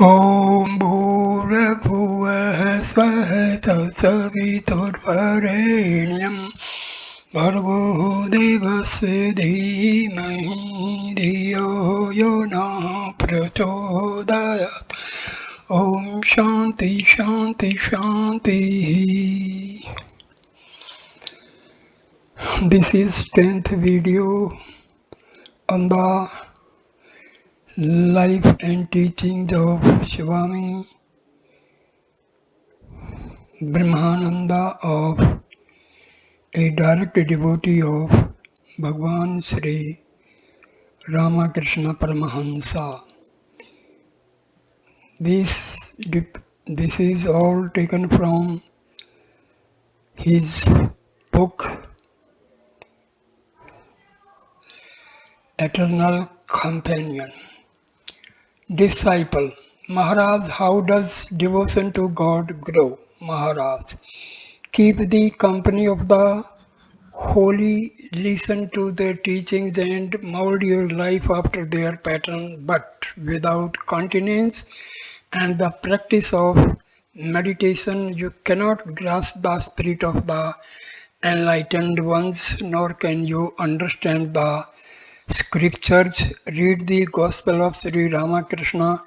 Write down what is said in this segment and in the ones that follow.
ॐ भूर्भुवः स्वः तत्सवितुर्वरेण्यं भर्गो देवस्य धीमहि धियो यो नः प्रचोदयात् ॐ शान्ति शान्ति शान्तिः. This is 10th video on the life and teachings of Swami Brahmananda, of a direct devotee of Bhagwan Sri Ramakrishna Paramahansa. This is all taken from his book Eternal Companion. Disciple. Maharaj, how does devotion to God grow? Maharaj, keep the company of the holy, listen to their teachings and mold your life after their pattern, but without continence and the practice of meditation, you cannot grasp the spirit of the enlightened ones, nor can you understand the scriptures. Read the Gospel of Sri Ramakrishna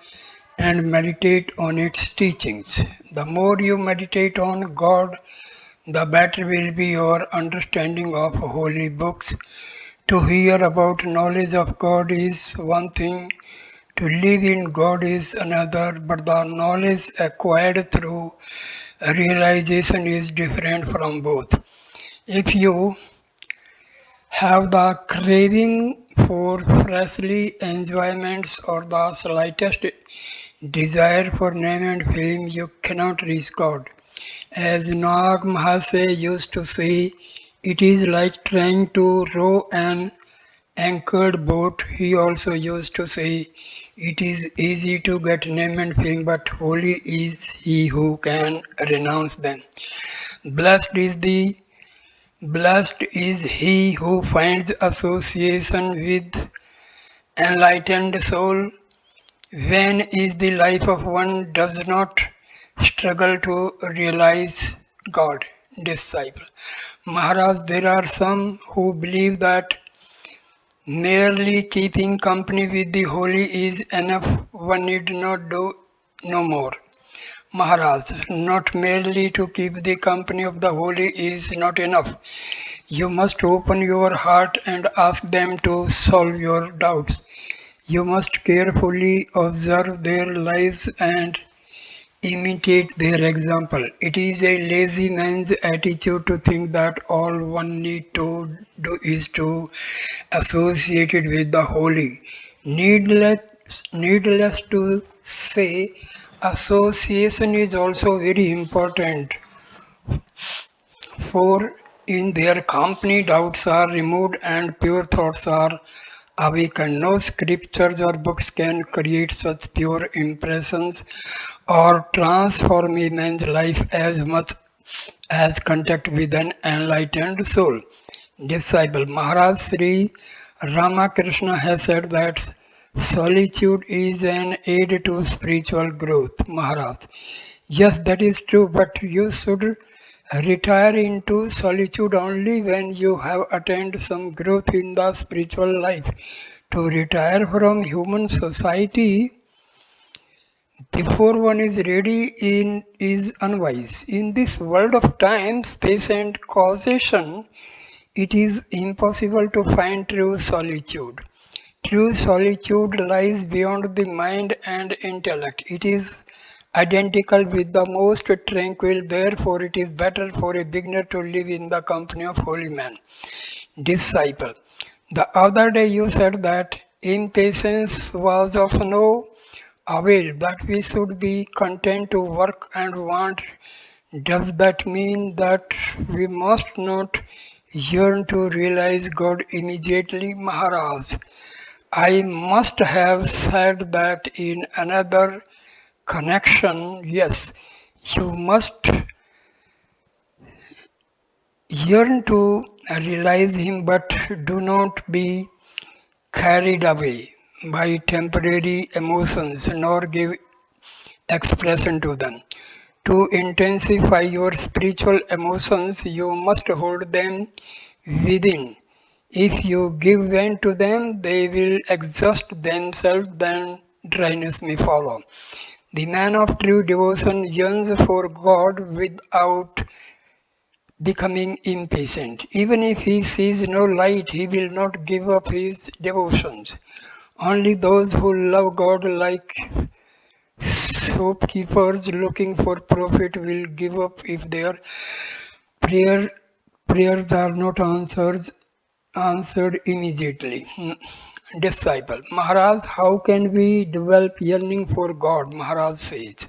and meditate on its teachings. The more you meditate on God, the better will be your understanding of holy books. To hear about knowledge of God is one thing, to live in God is another, but the knowledge acquired through realization is different from both. If you have the craving for fleshly enjoyments or the slightest desire for name and fame, you cannot reach God. As Nag Mahase used to say, it is like trying to row an anchored boat. He also used to say, it is easy to get name and fame, but holy is he who can renounce them. Blessed is he who finds association with enlightened soul. When is the life of one does not struggle to realize God? Disciple. Maharaj, there are some who believe that merely keeping company with the holy is enough, one need not do no more. Maharaj, not merely to keep the company of the holy is not enough. You must open your heart and ask them to solve your doubts. You must carefully observe their lives and imitate their example. It is a lazy man's attitude to think that all one need to do is to associate it with the holy. Needless to say, association is also very important, for in their company doubts are removed and pure thoughts are awakened. No scriptures or books can create such pure impressions or transform a man's life as much as contact with an enlightened soul. Disciple. Maharaj Sri Ramakrishna has said that solitude is an aid to spiritual growth. Maharaj. Yes, that is true, but you should retire into solitude only when you have attained some growth in the spiritual life. To retire from human society before one is ready is unwise. In this world of time, space and causation, it is impossible to find true solitude. True solitude lies beyond the mind and intellect. It is identical with the most tranquil, therefore it is better for a beginner to live in the company of holy men. Disciple. The other day you said that impatience was of no avail, that we should be content to work and want. Does that mean that we must not yearn to realize God immediately? Maharaj, I must have said that in another connection. Yes, you must yearn to realize Him, but do not be carried away by temporary emotions, nor give expression to them. To intensify your spiritual emotions, you must hold them within. If you give vent to them, they will exhaust themselves, then dryness may follow. The man of true devotion yearns for God without becoming impatient. Even if he sees no light, he will not give up his devotions. Only those who love God like shopkeepers looking for profit will give up if their prayer, prayers are not answered immediately. Disciple. Maharaj, how can we develop yearning for God? Maharaj says.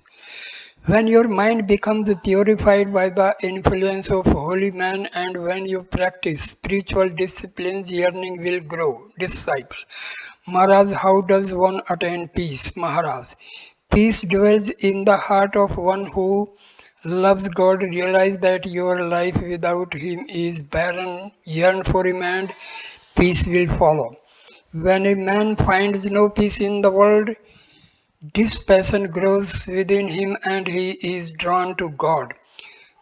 When your mind becomes purified by the influence of holy man and when you practice spiritual disciplines, yearning will grow. Disciple. Maharaj, how does one attain peace? Maharaj. Peace dwells in the heart of one who loves God. Realize that your life without Him is barren. Yearn for Him and peace will follow. When a man finds no peace in the world, this passion grows within him and he is drawn to God.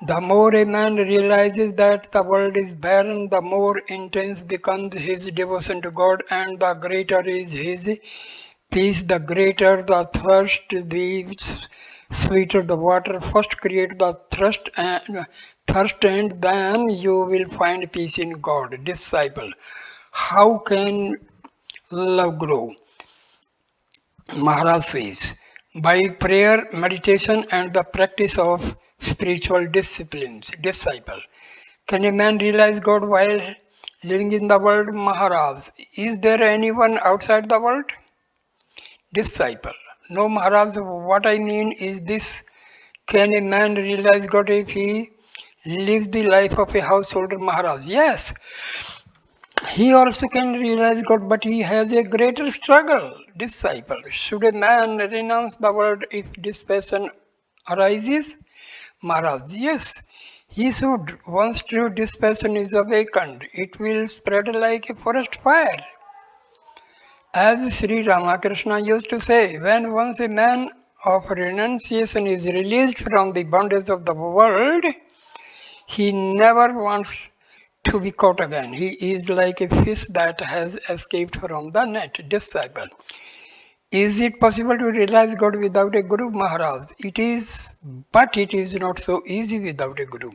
The more a man realizes that the world is barren, the more intense becomes his devotion to God, and the greater is his peace, the greater the thirst, the sweeter the water. First create the thirst and then you will find peace in God. Disciple, how can love grow? Maharaj says, by prayer, meditation, and the practice of spiritual disciplines. Disciple. Can a man realize God while living in the world? Maharaj. Is there anyone outside the world? Disciple. No, Maharaj, what I mean is this. Can a man realize God if he lives the life of a householder? Maharaj. Yes, he also can realize God, but he has a greater struggle. Disciple. Should a man renounce the world if this passion arises? Maharaj. Yes, he should. Once true dispassion is awakened, it will spread like a forest fire. As Sri Ramakrishna used to say, when once a man of renunciation is released from the bondage of the world, he never wants to be caught again. He is like a fish that has escaped from the net. Disciple. Is it possible to realize God without a Guru? Maharaj? It is, but it is not so easy without a Guru.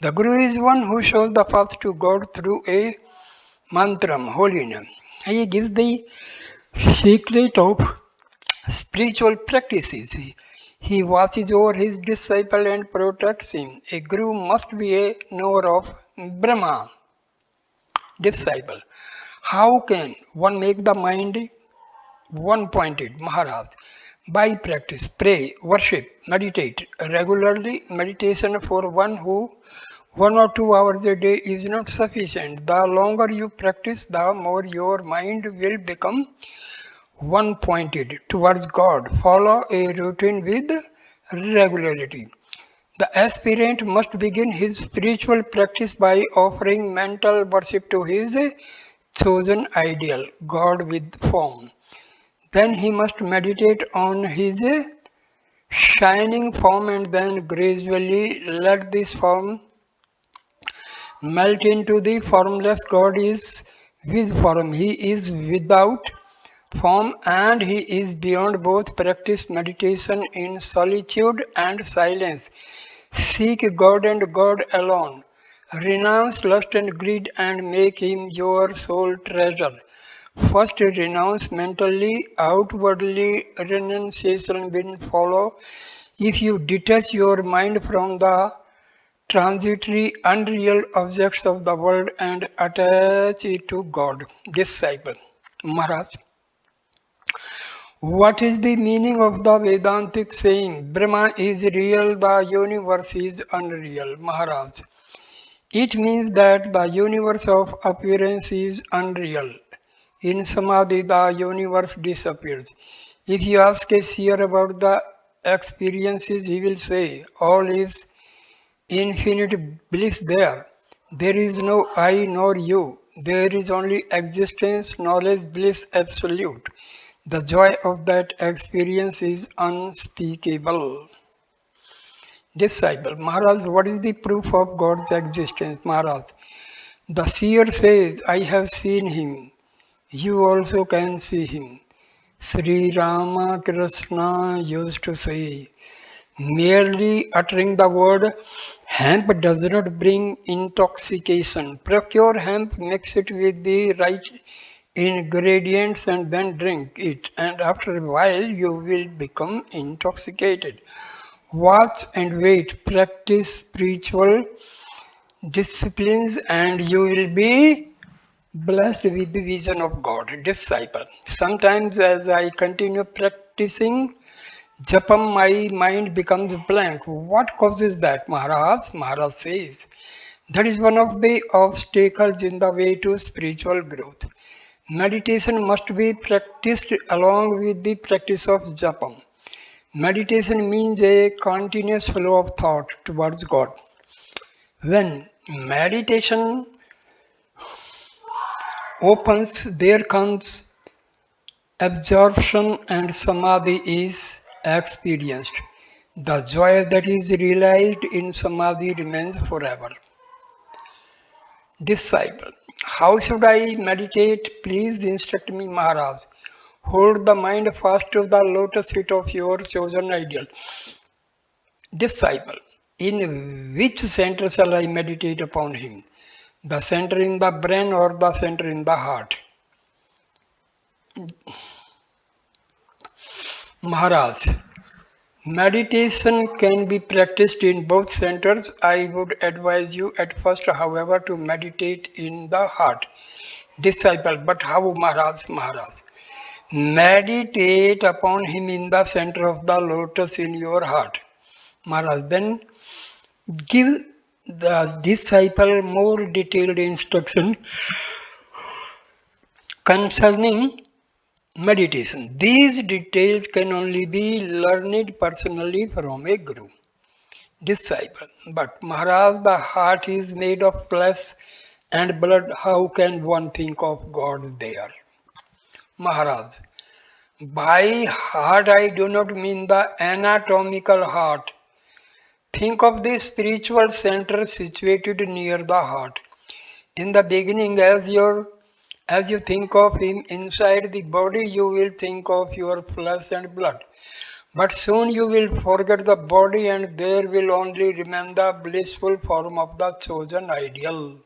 The Guru is one who shows the path to God through a mantram, holy name. He gives the secret of spiritual practices. He watches over his disciple and protects him. A Guru must be a knower of Brahma. Disciple. How can one make the mind one pointed? Maharaj. By practice, pray, worship, meditate regularly. Meditation for 1 or 2 hours a day is not sufficient. The longer you practice, the more your mind will become one pointed towards God. Follow a routine with regularity. The aspirant must begin his spiritual practice by offering mental worship to his chosen ideal, God with form. Then he must meditate on his shining form and then gradually let this form melt into the formless. God is with form. He is without form and he is beyond both. Practice meditation in solitude and silence. Seek God and God alone. Renounce lust and greed and make him your sole treasure. First renounce mentally, outwardly renunciation will follow. If you detach your mind from the transitory, unreal objects of the world and attach it to God. Disciple. Maharaj. What is the meaning of the Vedantic saying, Brahma is real, the universe is unreal? Maharaj. It means that the universe of appearance is unreal. In Samadhi, the universe disappears. If you ask a seer about the experiences, he will say, all is infinite bliss there. There is no I nor you. There is only existence, knowledge, bliss, absolute. The joy of that experience is unspeakable. Disciple, Maharaj, what is the proof of God's existence? Maharaj, the seer says, I have seen him. You also can see him. Sri Ramakrishna used to say, merely uttering the word hemp does not bring intoxication. Procure hemp, mix it with the right ingredients and then drink it. And after a while you will become intoxicated. Watch and wait. Practice spiritual disciplines and you will be blessed with the vision of God. Disciple. Sometimes as I continue practicing Japam, my mind becomes blank. What causes that, Maharaj? Maharaj says, that is one of the obstacles in the way to spiritual growth. Meditation must be practiced along with the practice of Japam. Meditation means a continuous flow of thought towards God. When meditation opens, there comes absorption and samadhi is experienced. The joy that is realized in samadhi remains forever. Disciple, how should I meditate? Please instruct me, Maharaj. Hold the mind fast to the lotus feet of your chosen ideal. Disciple, in which center shall I meditate upon him? The center in the brain or the center in the heart? Maharaj, meditation can be practiced in both centers. I would advise you at first, however, to meditate in the heart. Disciple, but how, Maharaj? Maharaj, meditate upon him in the center of the lotus in your heart. Maharaj, then give the disciple more detailed instruction concerning meditation. These details can only be learned personally from a guru. Disciple, but Maharaj, the heart is made of flesh and blood. How can one think of God there? Maharaj, by heart I do not mean the anatomical heart. Think of the spiritual center situated near the heart. In the beginning, as you think of him inside the body, you will think of your flesh and blood. But soon you will forget the body and there will only remain the blissful form of the chosen ideal.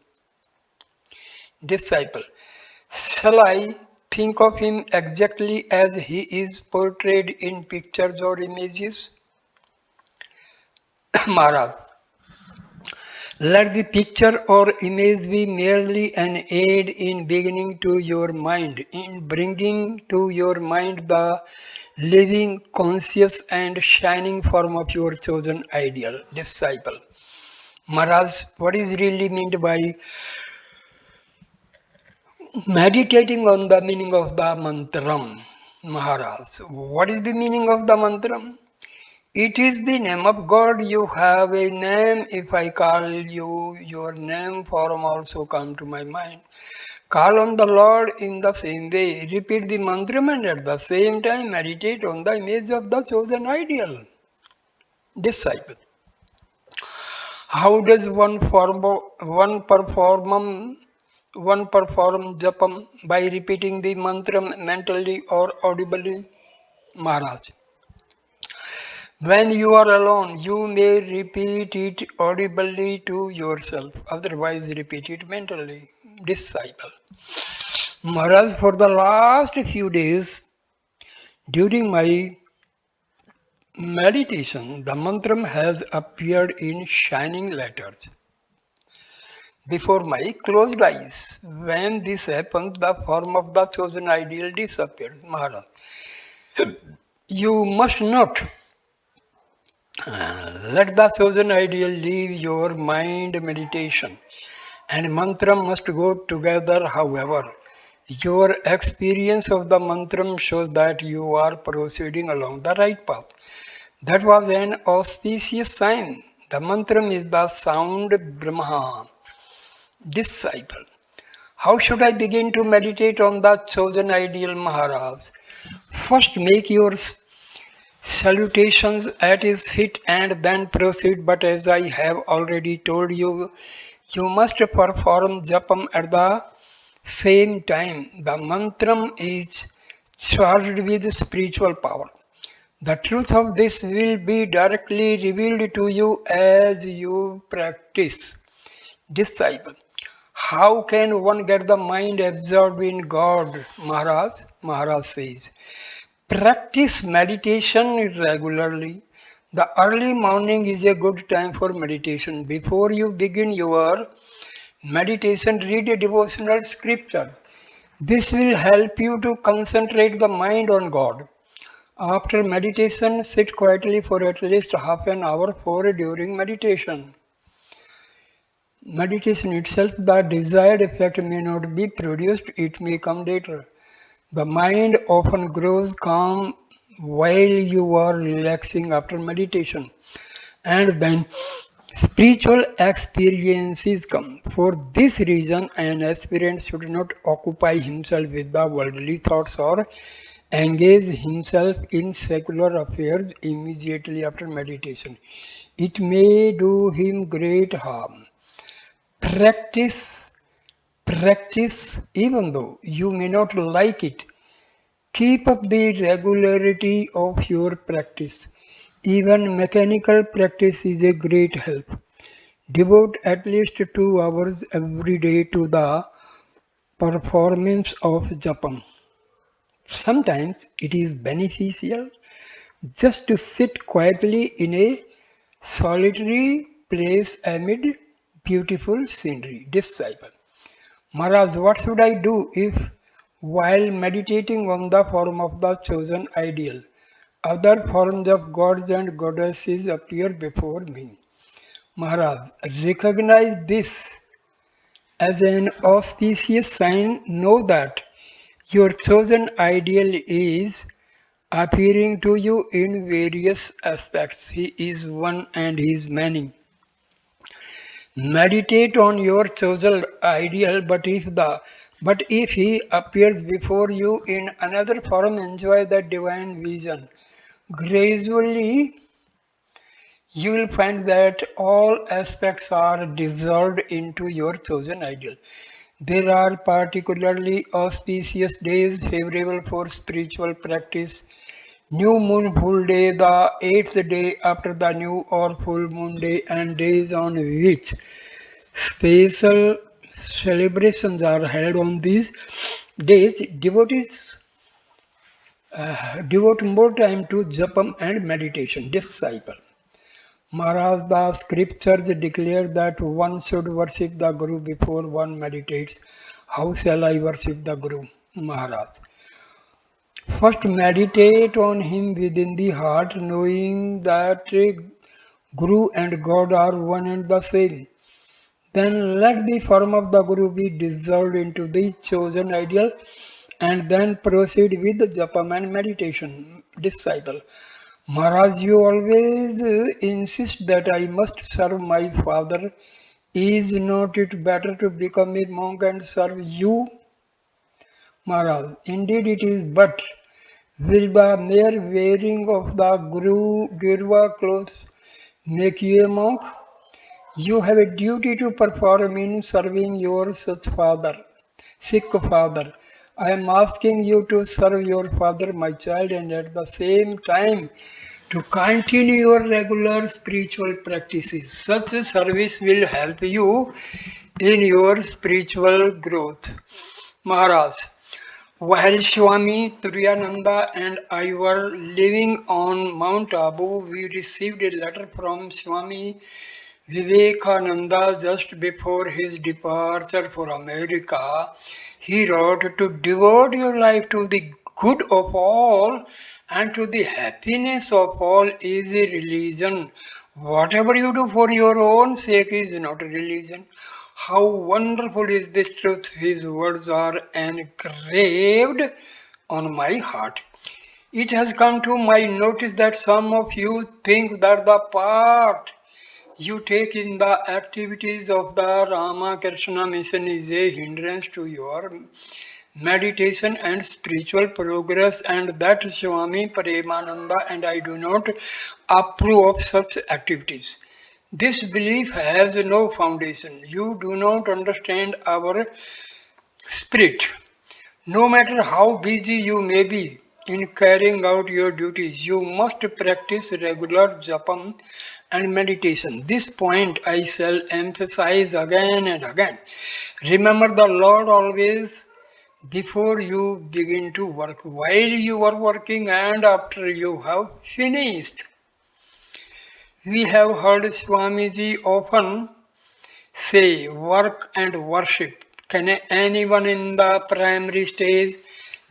Disciple, shall I think of him exactly as he is portrayed in pictures or images? Maharaj, let the picture or image be merely an aid in beginning to your mind, in bringing to your mind the living, conscious and shining form of your chosen ideal. Disciple, Maharaj, what is really meant by meditating on the meaning of the mantram? Maharaj, what is the meaning of the mantram? It is the name of God. You have a name. If I call you, your name form also come to my mind. Call on the Lord in the same way. Repeat the mantra and at the same time meditate on the image of the chosen ideal. Disciple. How does one perform japam by repeating the mantra mentally or audibly? Maharaj. When you are alone, you may repeat it audibly to yourself, otherwise repeat it mentally. Disciple. Maharaj, for the last few days, during my meditation, the mantra has appeared in shining letters before my closed eyes. When this happens, the form of the chosen ideal disappears. Maharaj, you must not let the chosen ideal leave your mind meditation and mantra must go together. However, your experience of the mantra shows that you are proceeding along the right path. That was an auspicious sign. The mantra is the sound Brahma. Disciple. How should I begin to meditate on the chosen ideal Maharaj? First, make your salutations at his feet and then proceed. But as I have already told you, you must perform japam at the same time. The mantram is charged with spiritual power. The truth of this will be directly revealed to you as you practice. Disciple. How can one get the mind absorbed in God? Maharaj says. Practice meditation regularly. The early morning is a good time for meditation. Before you begin your meditation, read a devotional scripture. This will help you to concentrate the mind on God. After meditation, sit quietly for at least half an hour for during meditation. Meditation itself, the desired effect may not be produced, it may come later. The mind often grows calm while you are relaxing after meditation, and then spiritual experiences come. For this reason, an aspirant should not occupy himself with the worldly thoughts or engage himself in secular affairs immediately after meditation. It may do him great harm. Practice, practice, even though you may not like it. Keep up the regularity of your practice. Even mechanical practice is a great help. Devote at least 2 hours every day to the performance of japam. Sometimes it is beneficial just to sit quietly in a solitary place amid beautiful scenery. Disciple. Maharaj, what should I do if, while meditating on the form of the chosen ideal, other forms of gods and goddesses appear before me? Maharaj, recognize this as an auspicious sign. Know that your chosen ideal is appearing to you in various aspects. He is one and he is many. Meditate on your chosen ideal, but if he appears before you in another form, enjoy the divine vision. Gradually, you will find that all aspects are dissolved into your chosen ideal. There are particularly auspicious days favorable for spiritual practice. New moon full day, the eighth day after the new or full moon day, and days on which special celebrations are held. On these days, devotees devote more time to japam and meditation. Disciple. Maharaj, the scriptures declare that one should worship the Guru before one meditates. How shall I worship the Guru? Maharaj. First, meditate on him within the heart, knowing that Guru and God are one and the same. Then let the form of the Guru be dissolved into the chosen ideal, and then proceed with the japam and meditation. Disciple. Maharaj, you always insist that I must serve my father. Is not it better to become a monk and serve you? Maharaj, indeed it is, but will the mere wearing of the Girva clothes make you a monk? You have a duty to perform in serving your sick father. I am asking you to serve your father, my child, and at the same time to continue your regular spiritual practices. Such a service will help you in your spiritual growth. Maharaj, while Swami Turiyananda and I were living on Mount Abu, we received a letter from Swami Vivekananda just before his departure for America. He wrote, to devote your life to the good of all and to the happiness of all is a religion. Whatever you do for your own sake is not a religion. How wonderful is this truth! His words are engraved on my heart. It has come to my notice that some of you think that the path you take in the activities of the Ramakrishna mission is a hindrance to your meditation and spiritual progress, and that Swami Brahmananda and I do not approve of such activities. This belief has no foundation. You do not understand our spirit. No matter how busy you may be in carrying out your duties, you must practice regular japam and meditation. This point I shall emphasize again and again. Remember the Lord always before you begin to work, while you are working, and after you have finished. We have heard Swamiji often say work and worship. Can anyone in the primary stage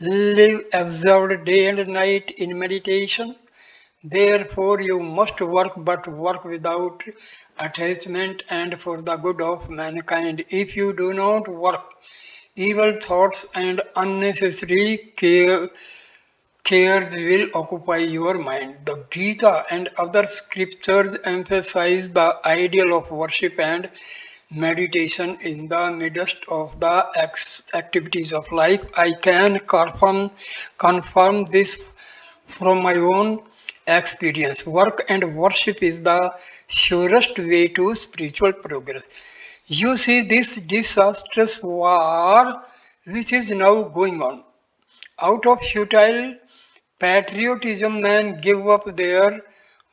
live absorbed day and night in meditation? Therefore, you must work, but work without attachment and for the good of mankind. If you do not work, evil thoughts and unnecessary cares will occupy your mind. The Gita and other scriptures emphasize the ideal of worship and meditation in the midst of the activities of life. I can confirm this from my own experience. Work and worship is the surest way to spiritual progress. You see this disastrous war which is now going on. Out of futile patriotism, men give up their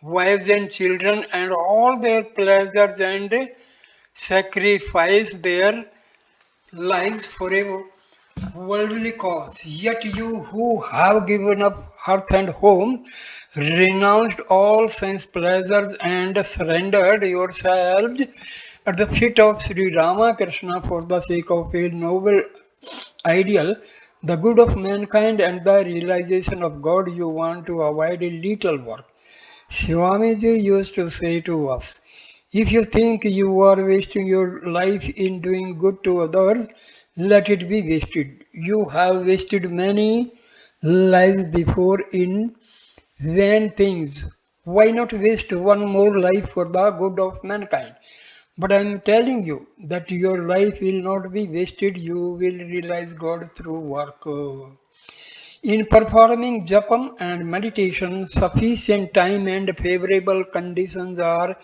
wives and children and all their pleasures and sacrifice their lives for a worldly cause. Yet you who have given up hearth and home, renounced all sense pleasures and surrendered yourselves at the feet of Sri Ramakrishna for the sake of a noble ideal, the good of mankind and the realization of God, you want to avoid a little work. Swamiji used to say to us, if you think you are wasting your life in doing good to others, let it be wasted. You have wasted many lives before in vain things. Why not waste one more life for the good of mankind? But I am telling you that your life will not be wasted. You will realize God through work. In performing japam and meditation, sufficient time and favorable conditions are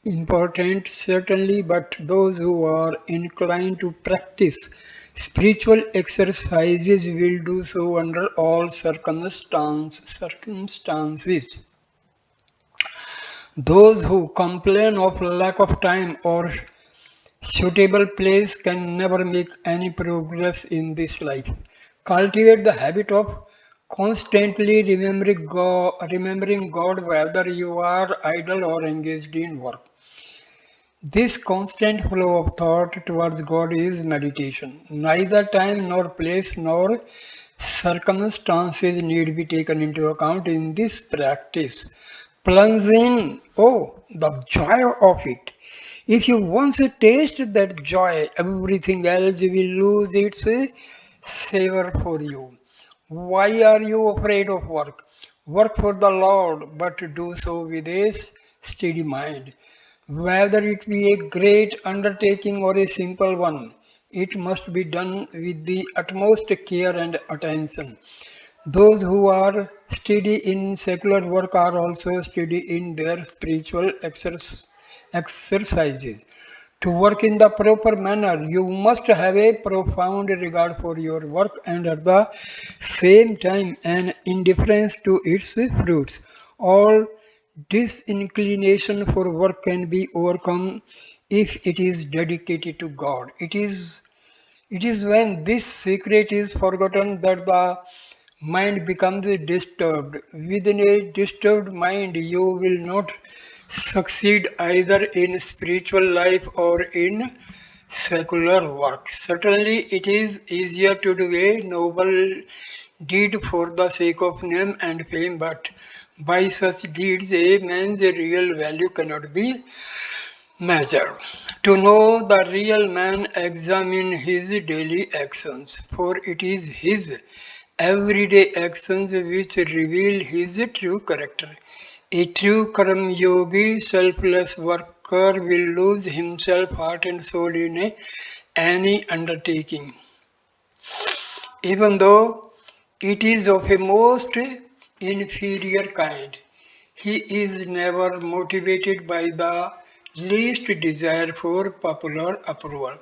important, certainly, but those who are inclined to practice spiritual exercises will do so under all circumstances. Those who complain of lack of time or suitable place can never make any progress in this life. Cultivate the habit of constantly remembering God whether you are idle or engaged in work. This constant flow of thought towards God is meditation. Neither time nor place nor circumstances need be taken into account in this practice. Plunge in, oh, the joy of it. If you once taste that joy, everything else will lose its savor for you. Why are you afraid of work? Work for the Lord, but do so with a steady mind. Whether it be a great undertaking or a simple one, it must be done with the utmost care and attention. Those who are steady in secular work are also steady in their spiritual exercises. To work in the proper manner, you must have a profound regard for your work and at the same time an indifference to its fruits. All disinclination for work can be overcome if it is dedicated to God. It is when this secret is forgotten that the mind becomes disturbed. Within a disturbed mind, you will not succeed either in spiritual life or in secular work. Certainly, it is easier to do a noble deed for the sake of name and fame, but by such deeds, a man's real value cannot be measure. To know the real man, examine his daily actions, for it is his everyday actions which reveal his true character. A true Karam Yogi, selfless work worker will lose himself, heart and soul in any undertaking, even though it is of a most inferior kind. He is never motivated by the least desire for popular approval.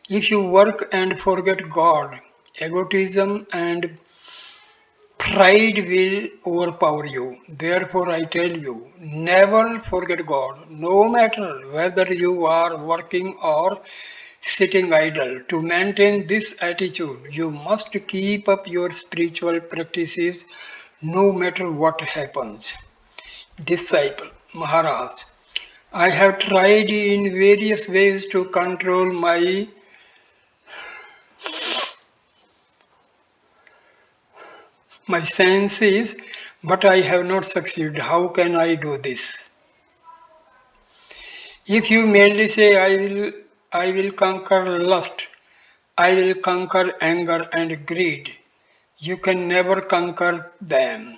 If you work and forget God, egotism and pride will overpower you. Therefore, I tell you, never forget God, no matter whether you are working or sitting idle. To maintain this attitude, you must keep up your spiritual practices no matter what happens. Disciple Maharaj, I have tried in various ways to control my senses, but I have not succeeded. How can I do this? If you merely say, I will conquer lust, I will conquer anger and greed, you can never conquer them.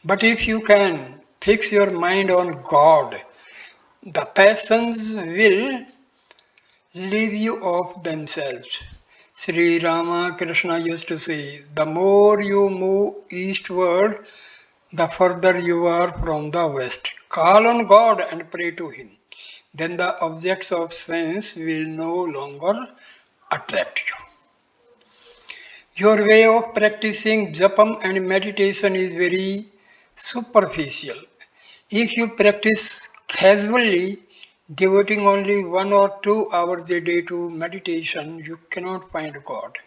But if you can fix your mind on God, the passions will leave you of themselves. Sri Ramakrishna used to say, the more you move eastward, the further you are from the west. Call on God and pray to Him. Then the objects of sense will no longer attract you. Your way of practicing japam and meditation is very superficial. If you practice casually, devoting only 1 or 2 hours a day to meditation, you cannot find God.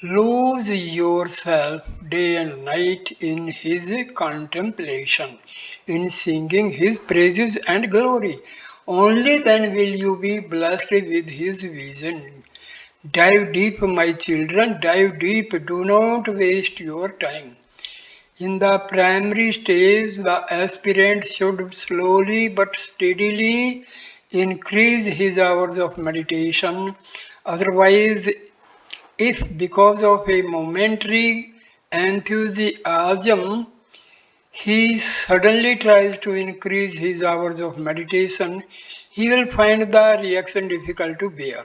Lose yourself day and night in His contemplation, in singing His praises and glory. Only then will you be blessed with His vision. Dive deep, my children, dive deep. Do not waste your time. In the primary stage, the aspirant should slowly but steadily increase his hours of meditation. Otherwise, if because of a momentary enthusiasm he suddenly tries to increase his hours of meditation, he will find the reaction difficult to bear.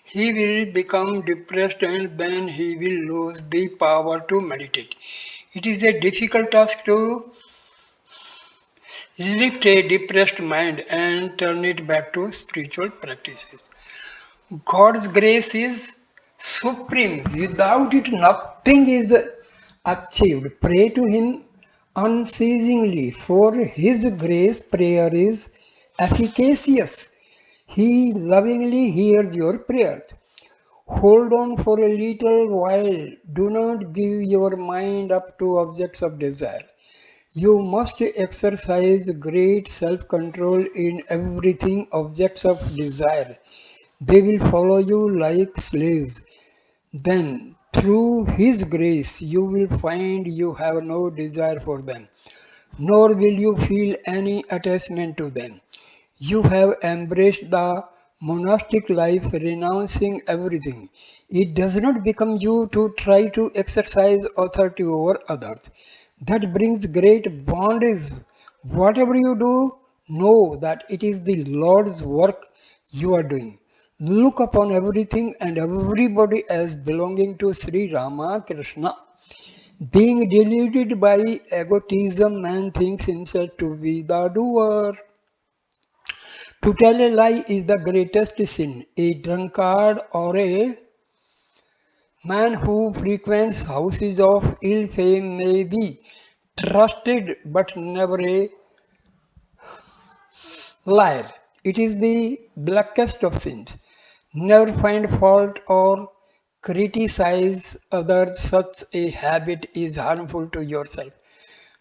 He will become depressed and then he will lose the power to meditate. It is a difficult task to lift a depressed mind and turn it back to spiritual practices. God's grace is supreme. Without it, nothing is achieved. Pray to Him unceasingly. For His grace, prayer is efficacious. He lovingly hears your prayers. Hold on for a little while. Do not give your mind up to objects of desire. You must exercise great self control in everything objects of desire. They will follow you like slaves. Then, through His grace, you will find you have no desire for them, nor will you feel any attachment to them. You have embraced the monastic life, renouncing everything. It does not become you to try to exercise authority over others. That brings great bondage. Whatever you do, know that it is the Lord's work you are doing. Look upon everything and everybody as belonging to Sri Ramakrishna. Being deluded by egotism, man thinks himself to be the doer. To tell a lie is the greatest sin. A drunkard or a man who frequents houses of ill fame may be trusted but never a liar. It is the blackest of sins. Never find fault or criticize others. Such a habit is harmful to yourself.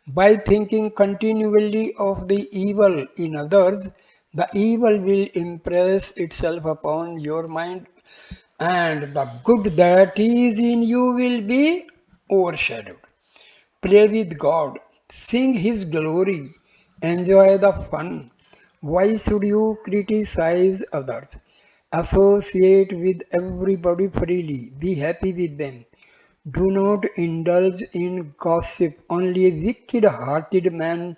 By thinking continually of the evil in others, the evil will impress itself upon your mind and the good that is in you will be overshadowed. Play with God, sing His glory, enjoy the fun. Why should you criticize others? Associate with everybody freely, be happy with them. Do not indulge in gossip. Only a wicked hearted man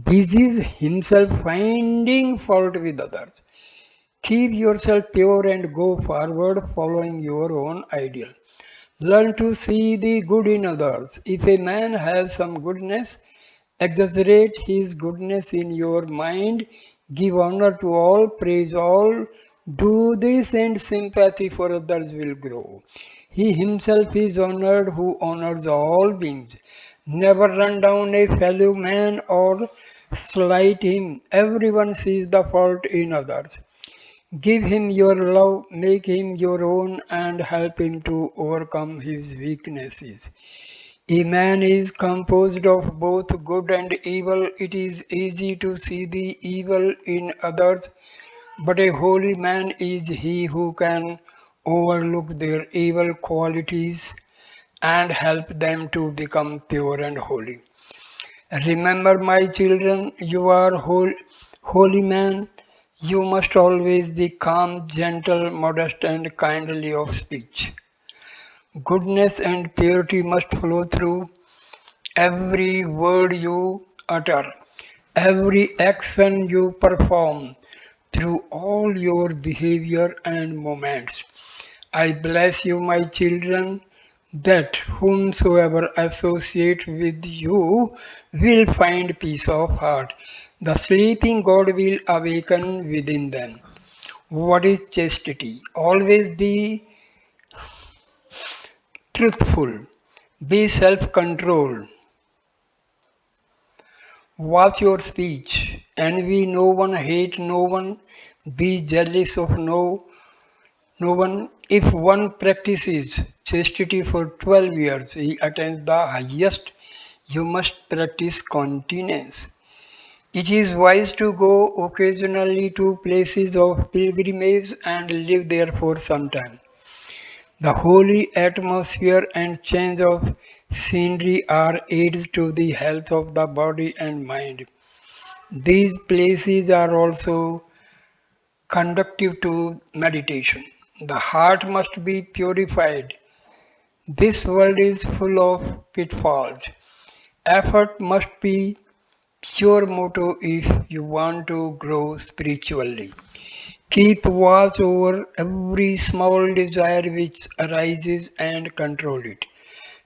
busies himself finding fault with others. Keep yourself pure and go forward following your own ideal. Learn to see the good in others. If a man has some goodness, exaggerate his goodness in your mind. Give honor to all, praise all. Do this and sympathy for others will grow. He himself is honored who honors all beings. Never run down a fellow man or slight him. Everyone sees the fault in others. Give him your love, make him your own, and help him to overcome his weaknesses. A man is composed of both good and evil. It is easy to see the evil in others, but a holy man is he who can overlook their evil qualities and help them to become pure and holy. Remember, my children, you are holy man. You must always be calm, gentle, modest, and kindly of speech. Goodness and purity must flow through every word you utter, every action you perform, through all your behavior and moments. I bless you, my children, that whomsoever associate with you will find peace of heart. The sleeping God will awaken within them. What is chastity? Always be truthful, be self controlled, watch your speech, envy no one, hate no one, be jealous of no one. If one practices chastity for 12 years, he attains the highest. You must practice continence. It is wise to go occasionally to places of pilgrimage and live there for some time. The holy atmosphere and change of scenery are aids to the health of the body and mind. These places are also conducive to meditation. The heart must be purified. This world is full of pitfalls. Effort must be pure motto if you want to grow spiritually. Keep watch over every small desire which arises and control it.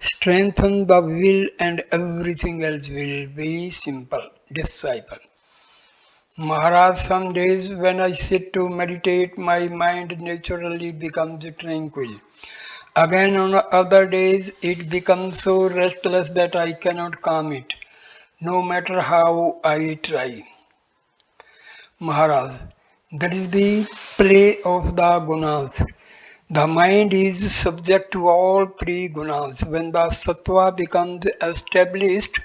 Strengthen the will and everything else will be simple. Disciple. Maharaj, some days when I sit to meditate, my mind naturally becomes tranquil. Again, on other days, it becomes so restless that I cannot calm it, no matter how I try. Maharaj, that is the play of the gunas. The mind is subject to all three gunas. When the sattva becomes established,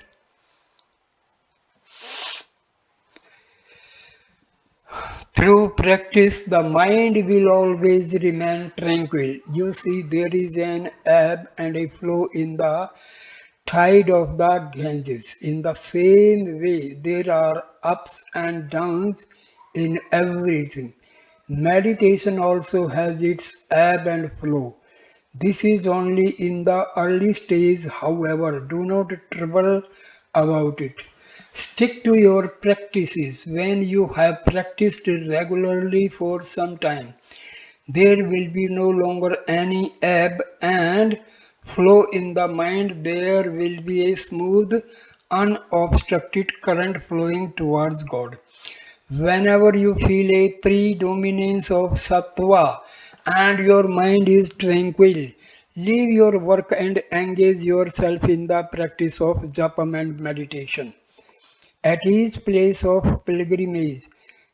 through practice, the mind will always remain tranquil. You see, there is an ebb and a flow in the tide of the Ganges. In the same way, there are ups and downs in everything. Meditation also has its ebb and flow. This is only in the early stage, however, do not trouble about it. Stick to your practices. When you have practiced regularly for some time, there will be no longer any ebb and flow in the mind. There will be a smooth, unobstructed current flowing towards God. Whenever you feel a predominance of sattva and your mind is tranquil, leave your work and engage yourself in the practice of japam and meditation. At each place of pilgrimage,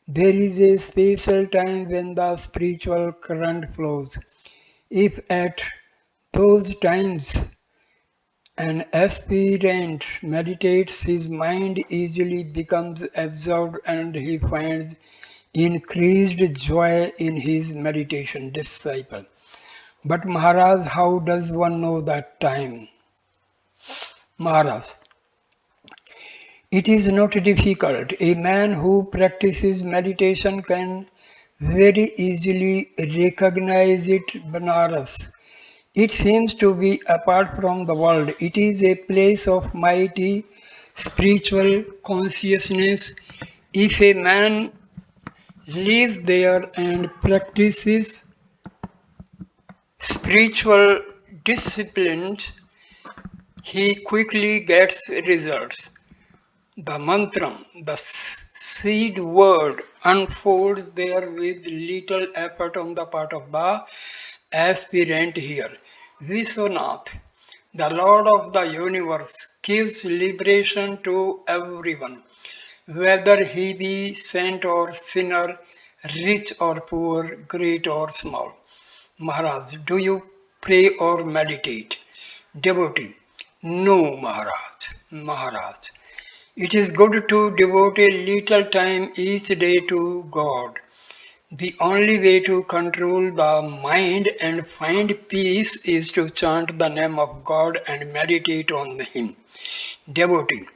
there is a special time when the spiritual current flows. If at those times an aspirant meditates, his mind easily becomes absorbed and he finds increased joy in his meditation. Disciple. But Maharaj, how does one know that time? Maharaj, it is not difficult. A man who practices meditation can very easily recognize it. Banaras. It seems to be apart from the world. It is a place of mighty spiritual consciousness. If a man lives there and practices spiritual disciplines, he quickly gets results. The mantram, the seed word, unfolds there with little effort on the part of the aspirant here. Vishwanath, the Lord of the universe, gives liberation to everyone, whether he be saint or sinner, rich or poor, great or small. Maharaj, do you pray or meditate? Devotee, no, Maharaj. Maharaj, it is good to devote a little time each day to God. The only way to control the mind and find peace is to chant the name of God and meditate on Him. Devotee,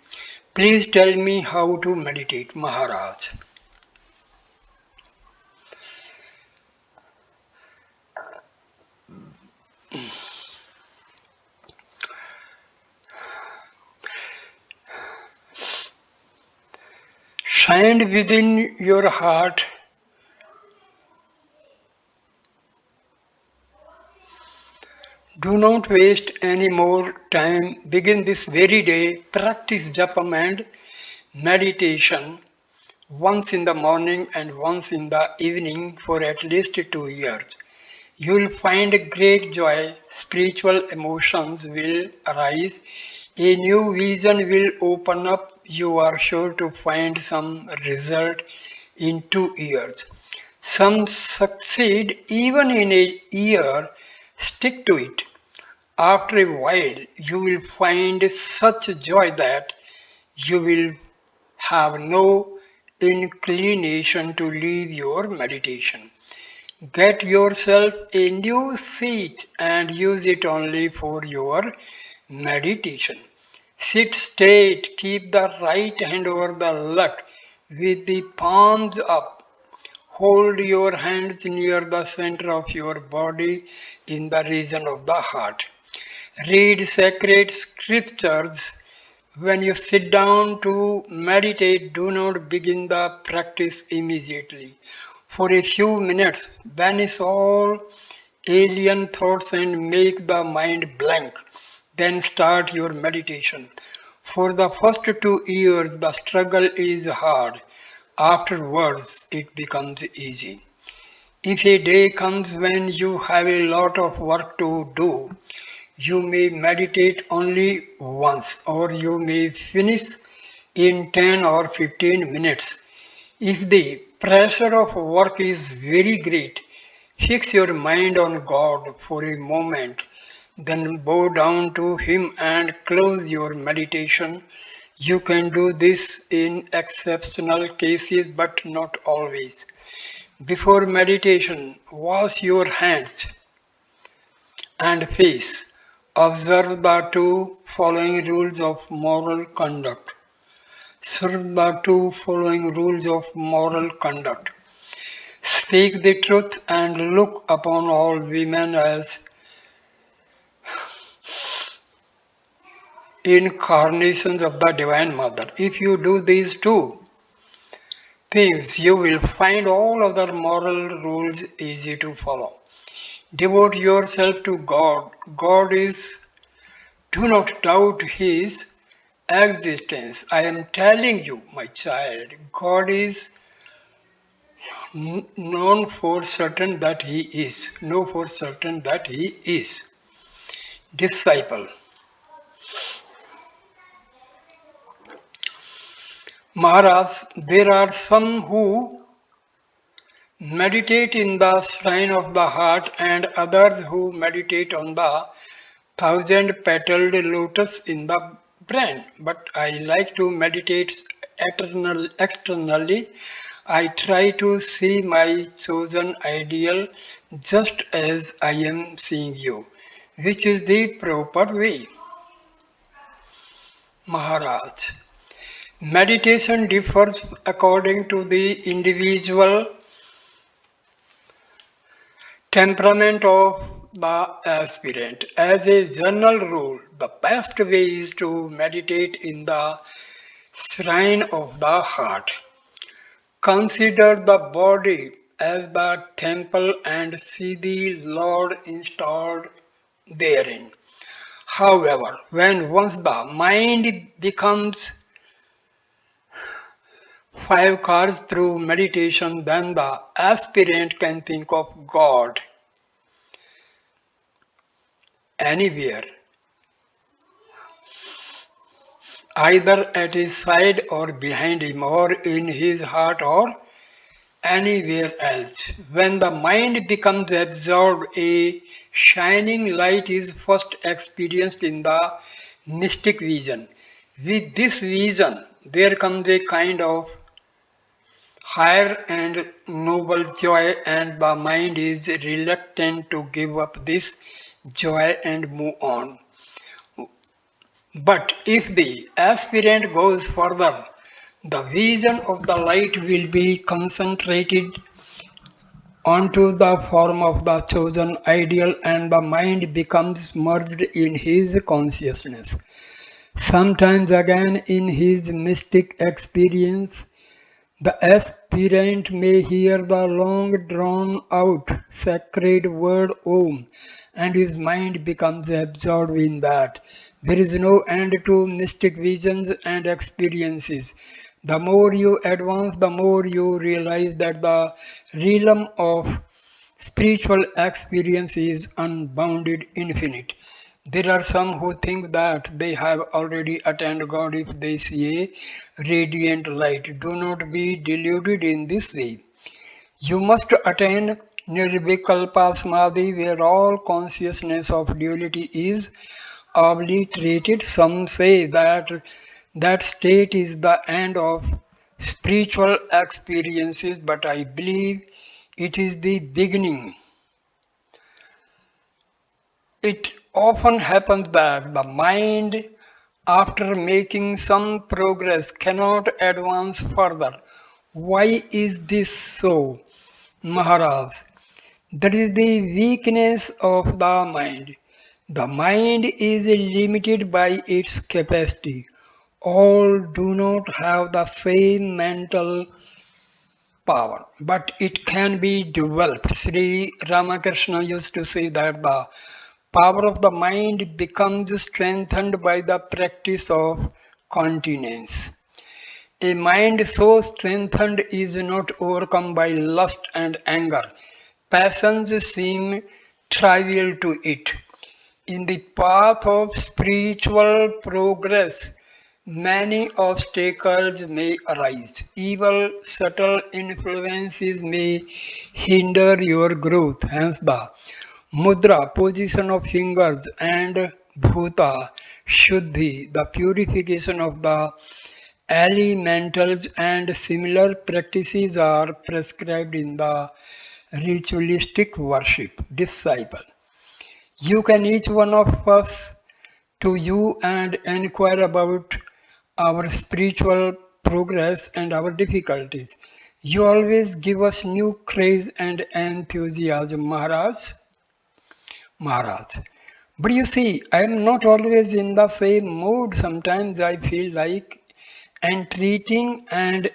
please tell me how to meditate, Maharaj. Find within your heart. Do not waste any more time. Begin this very day. Practice japam and meditation once in the morning and once in the evening for at least 2 years. You will find great joy. Spiritual emotions will arise. A new vision will open up. You are sure to find some result in 2 years. Some succeed even in a year. Stick to it. After a while, you will find such joy that you will have no inclination to leave your meditation. Get yourself a new seat and use it only for your meditation. Sit straight, keep the right hand over the left with the palms up. Hold your hands near the center of your body in the region of the heart. Read sacred scriptures. When you sit down to meditate, do not begin the practice immediately. For a few minutes, banish all alien thoughts and make the mind blank. Then start your meditation. For the first 2 years, the struggle is hard. Afterwards, it becomes easy. If a day comes when you have a lot of work to do, you may meditate only once, or you may finish in 10 or 15 minutes. If the pressure of work is very great, fix your mind on God for a moment, then bow down to Him and close your meditation. You can do this in exceptional cases, but not always. Before meditation, wash your hands and face. Observe the two following rules of moral conduct. Serve the two following rules of moral conduct. Speak the truth and look upon all women as incarnations of the Divine Mother. If you do these two things, you will find all other moral rules easy to follow. Devote yourself to God. God is, do not doubt His existence. I am telling you, my child, God is known for certain that He is. Know for certain that He is. Disciple. Maharaj, there are some who meditate in the shrine of the heart and others who meditate on the thousand-petaled lotus in the brain. But I like to meditate externally. I try to see my chosen ideal just as I am seeing you, which is the proper way. Maharaj. Meditation differs according to the individual temperament of the aspirant. As a general rule, the best way is to meditate in the Shrine of the heart. Consider the body as the temple and see the Lord installed therein. However, when once the mind becomes five cars through meditation, then the aspirant can think of God anywhere, either at his side or behind him, or in his heart or anywhere else. When the mind becomes absorbed, a shining light is first experienced in the mystic vision. With this vision, there comes a kind of higher and noble joy, and the mind is reluctant to give up this joy and move on. But if the aspirant goes further, the vision of the light will be concentrated onto the form of the chosen ideal, and the mind becomes merged in his consciousness. Sometimes again in his mystic experience, the aspirant may hear the long drawn out sacred word Om, and his mind becomes absorbed in that. There is no end to mystic visions and experiences. The more you advance, the more you realize that the realm of spiritual experience is unbounded, infinite. There are some who think that they have already attained God if they see a radiant light. Do not be deluded in this way. You must attain Nirvikalpa Samadhi, where all consciousness of duality is obliterated. Some say that that state is the end of spiritual experiences, but I believe it is the beginning. It often happens that the mind, after making some progress, cannot advance further. Why is this so, Maharaj? That is the weakness of the mind. The mind is limited by its capacity. All do not have the same mental power, but it can be developed. Sri Ramakrishna used to say that the power of the mind becomes strengthened by the practice of continence. A mind so strengthened is not overcome by lust and anger. Passions seem trivial to it. In the path of spiritual progress, many obstacles may arise. Evil, subtle influences may hinder your growth. Hence, the mudra, position of fingers, and bhuta, shuddhi, the purification of the elementals, and similar practices are prescribed in the ritualistic worship. Disciple. You can each one of us to you and inquire about our spiritual progress and our difficulties. You always give us new craze and enthusiasm, Maharaj. But you see, I am not always in the same mood. Sometimes I feel like entreating and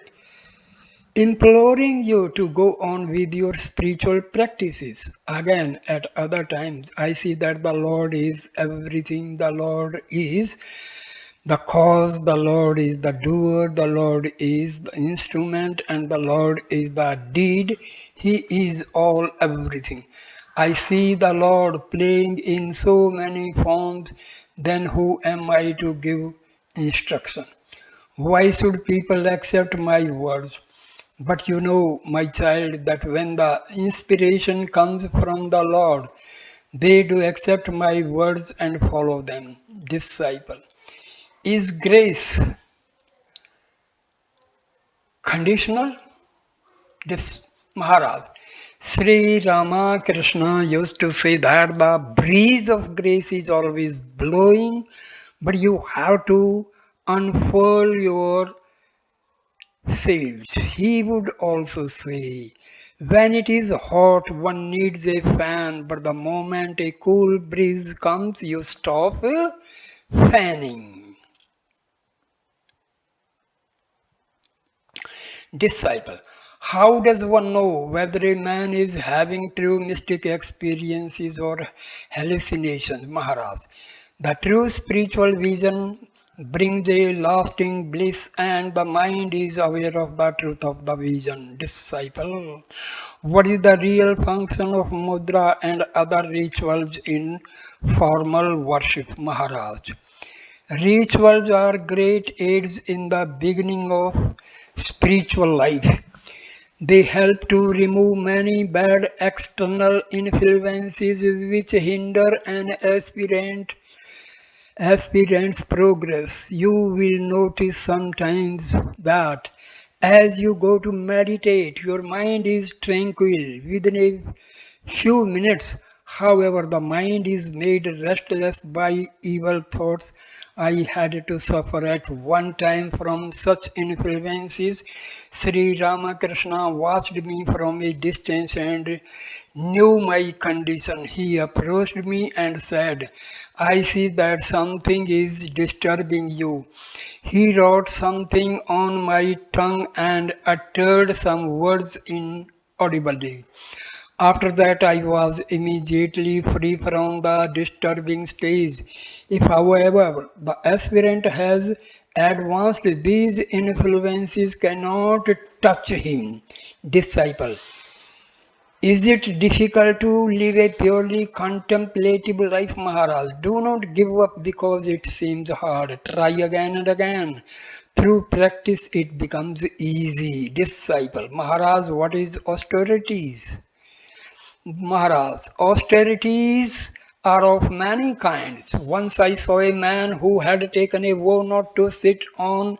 imploring you to go on with your spiritual practices. Again, at other times, I see that the Lord is everything. The Lord is the cause, the Lord is the doer, the Lord is the instrument, and the Lord is the deed. He is all everything. I see the Lord playing in so many forms, then who am I to give instruction? Why should people accept my words? But you know, my child, that when the inspiration comes from the Lord, they do accept my words and follow them. Disciple. Is grace conditional? This Maharaj. Sri Ramakrishna used to say that the breeze of grace is always blowing, but you have to unfurl your sails. He would also say, when it is hot, one needs a fan, but the moment a cool breeze comes, you stop fanning. Disciple. How does one know whether a man is having true mystic experiences or hallucinations, Maharaj? The true spiritual vision brings a lasting bliss and the mind is aware of the truth of the vision. Disciple. What is the real function of mudra and other rituals in formal worship, Maharaj? Rituals are great aids in the beginning of spiritual life. They help to remove many bad external influences which hinder an aspirant's progress. You will notice sometimes that as you go to meditate, your mind is tranquil within a few minutes. However, the mind is made restless by evil thoughts. I had to suffer at one time from such influences. Sri Ramakrishna watched me from a distance and knew my condition. He approached me and said, I see that something is disturbing you. He wrote something on my tongue and uttered some words inaudibly. After that, I was immediately free from the disturbing stage. If, however, the aspirant has advanced, these influences cannot touch him. Disciple. Is it difficult to live a purely contemplative life, Maharaj? Do not give up because it seems hard. Try again and again. Through practice, it becomes easy. Disciple. Maharaj, what is austerities? Maharaj, austerities are of many kinds. Once I saw a man who had taken a vow not to sit on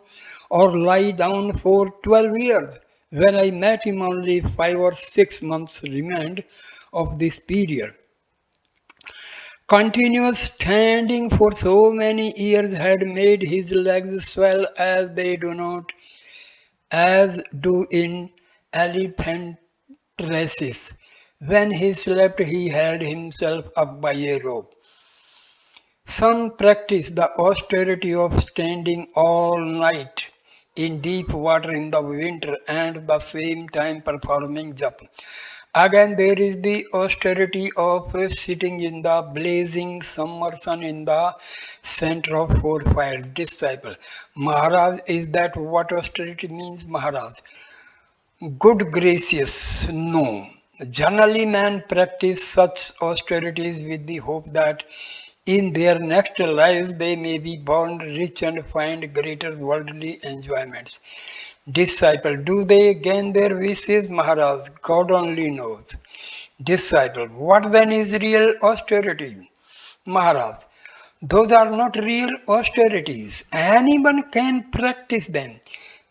or lie down for 12 years. When I met him, only 5 or 6 months remained of this period. Continuous standing for so many years had made his legs swell as they do not as do in elephant races. When he slept, he held himself up by a rope. Some practice the austerity of standing all night in deep water in the winter and at the same time performing japa. Again, there is the austerity of sitting in the blazing summer sun in the center of four fires. Disciple. Maharaj, is that what austerity means, Maharaj? Good gracious, no. Generally, men practice such austerities with the hope that in their next lives they may be born rich and find greater worldly enjoyments. Disciple, do they gain their wishes, Maharaj? God only knows. Disciple, what then is real austerity? Maharaj, those are not real austerities. Anyone can practice them.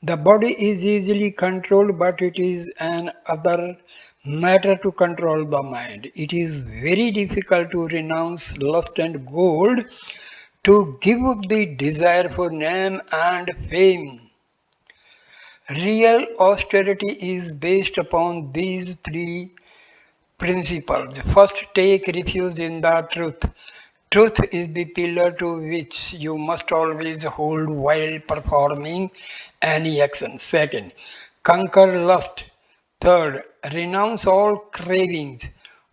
The body is easily controlled, but it is an other matter to control the mind. It is very difficult to renounce lust and gold, to give up the desire for name and fame. Real austerity is based upon these three principles. First, take refuge in the truth. Truth is the pillar to which you must always hold while performing any action. Second, conquer lust. Third, renounce all cravings.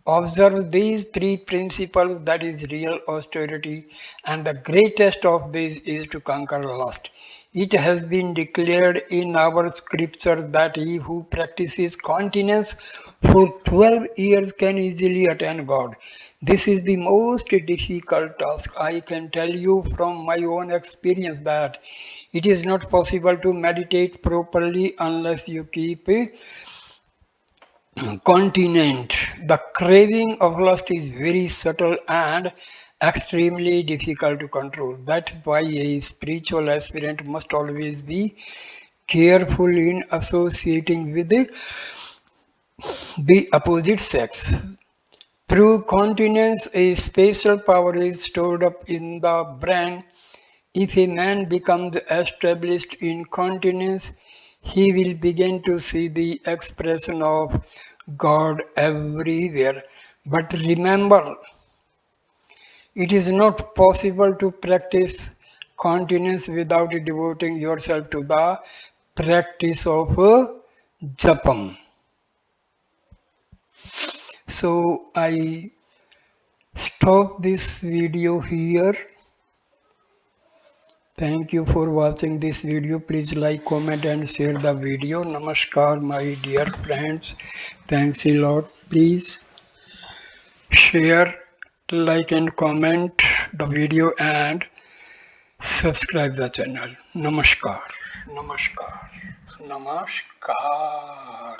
Observe these three principles, that is real austerity, and the greatest of these is to conquer lust. It has been declared in our scriptures that he who practices continence for 12 years can easily attain God. This is the most difficult task. I can tell you from my own experience that it is not possible to meditate properly unless you keep continent. The craving of lust is very subtle and extremely difficult to control. That's why a spiritual aspirant must always be careful in associating with the opposite sex. Through continence, a special power is stored up in the brain. If a man becomes established in continence, he will begin to see the expression of God everywhere. But remember, it is not possible to practice continence without devoting yourself to the practice of japam. So I stop this video here. Thank you for watching this video. Please like, comment and share the video. Namaskar my dear friends. Thanks a lot. Please share, like and comment the video and subscribe the channel. Namaskar. Namaskar. Namaskar.